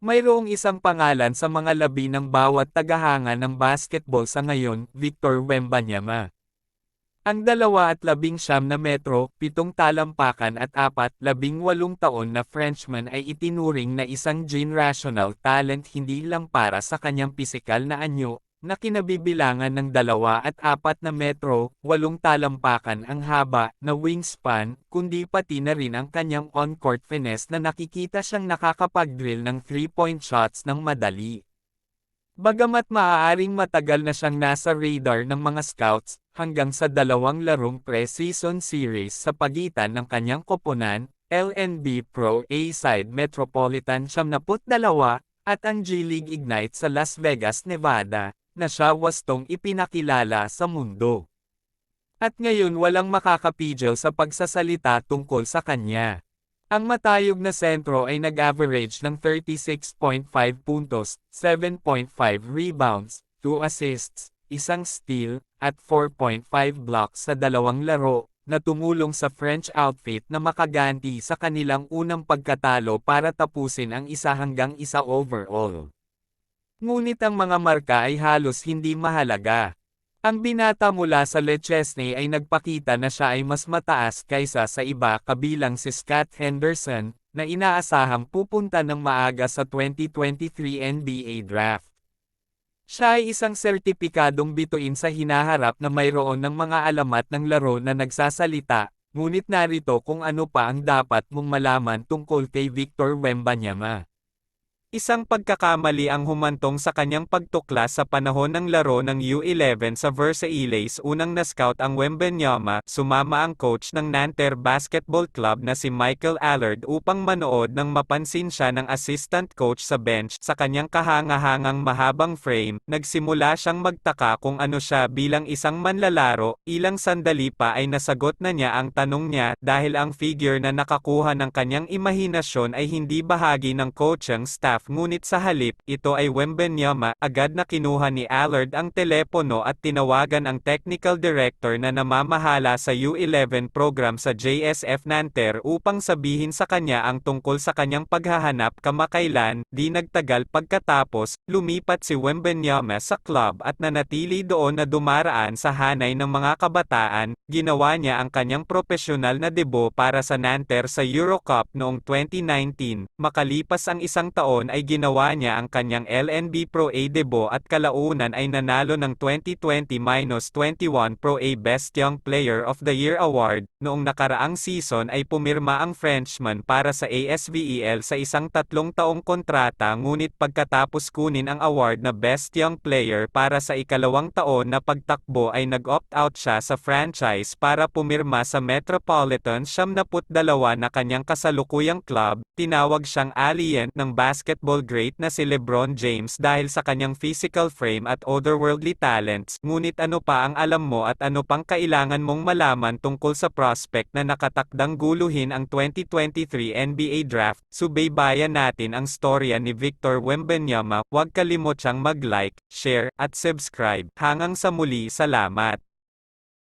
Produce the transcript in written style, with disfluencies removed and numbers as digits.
Mayroong isang pangalan sa mga labi ng bawat tagahanga ng basketball sa ngayon, Victor Wembanyama. Ang 29 na metro, 7 talampakan at 18 taon na Frenchman ay itinuring na isang generational talent hindi lang para sa kanyang pisikal na anyo, na kinabibilangan ng 2 at 4 na metro, 8 talampakan ang haba na wingspan, kundi pati na rin ang kanyang on-court finesse na nakikita siyang nakakapag-drill ng 3-point shots ng madali. Bagamat maaaring matagal na siyang nasa radar ng mga scouts, hanggang sa 2 larong pre-season series sa pagitan ng kanyang koponan, LNB Pro A-side Metropolitan 72, at ang G-League Ignite sa Las Vegas, Nevada, na siya wastong ipinakilala sa mundo. At ngayon walang makakapigil sa pagsasalita tungkol sa kanya. Ang matayog na sentro ay nag-average ng 36.5 puntos, 7.5 rebounds, 2 assists, 1 steal, at 4.5 blocks sa 2 laro, na tumulong sa French outfit na makaganti sa kanilang unang pagkatalo para tapusin ang 1-1 overall. Ngunit ang mga marka ay halos hindi mahalaga. Ang binata mula sa Lechesney ay nagpakita na siya ay mas mataas kaysa sa iba kabilang si Scott Henderson, na inaasahang pupunta ng maaga sa 2023 NBA Draft. Siya ay isang sertipikadong bituin sa hinaharap na mayroon ng mga alamat ng laro na nagsasalita, ngunit narito kung ano pa ang dapat mong malaman tungkol kay Victor Wembanyama. Isang pagkakamali ang humantong sa kanyang pagtuklas sa panahon ng laro ng U11 sa Versailles. Unang na-scout ang Wembanyama, sumama ang coach ng Nanterre Basketball Club na si Michael Allard upang manood nang mapansin siya ng assistant coach sa bench sa kanyang kahangahangang mahabang frame. Nagsimula siyang magtaka kung ano siya bilang isang manlalaro. Ilang sandali pa ay nasagot na niya ang tanong niya dahil ang figure na nakakuha ng kanyang imahinasyon ay hindi bahagi ng coaching staff. Ngunit sa halip, ito ay Wembanyama. Agad na kinuha ni Allard ang telepono at tinawagan ang technical director na namamahala sa U11 program sa JSF Nanterre upang sabihin sa kanya ang tungkol sa kanyang paghahanap. Kamakailan, di nagtagal pagkatapos, lumipat si Wembanyama sa club at nanatili doon na dumaraan sa hanay ng mga kabataan. Ginawa niya ang kanyang propesyonal na debut para sa Nanterre sa Eurocup noong 2019. Makalipas ang 1 taon ay ginawa niya ang kanyang LNB Pro A debut at kalaunan ay nanalo ng 2020-21 Pro A Best Young Player of the Year Award. Noong nakaraang season ay pumirma ang Frenchman para sa ASVEL sa isang 3-taong kontrata, ngunit pagkatapos kunin ang award na Best Young Player para sa ikalawang taon na pagtakbo ay nag-opt-out siya sa franchise para pumirma sa Metropolitan 72 na kanyang kasalukuyang club. Tinawag siyang alien ng basketball great na si LeBron James dahil sa kanyang physical frame at otherworldly talents. Ngunit ano pa ang alam mo at ano pang kailangan mong malaman tungkol sa prospect na nakatakdang guluhin ang 2023 NBA Draft? Subaybayan natin ang storya ni Victor Wembanyama. Huwag kalimot siyang mag-like, share, at subscribe. Hanggang sa muli, salamat!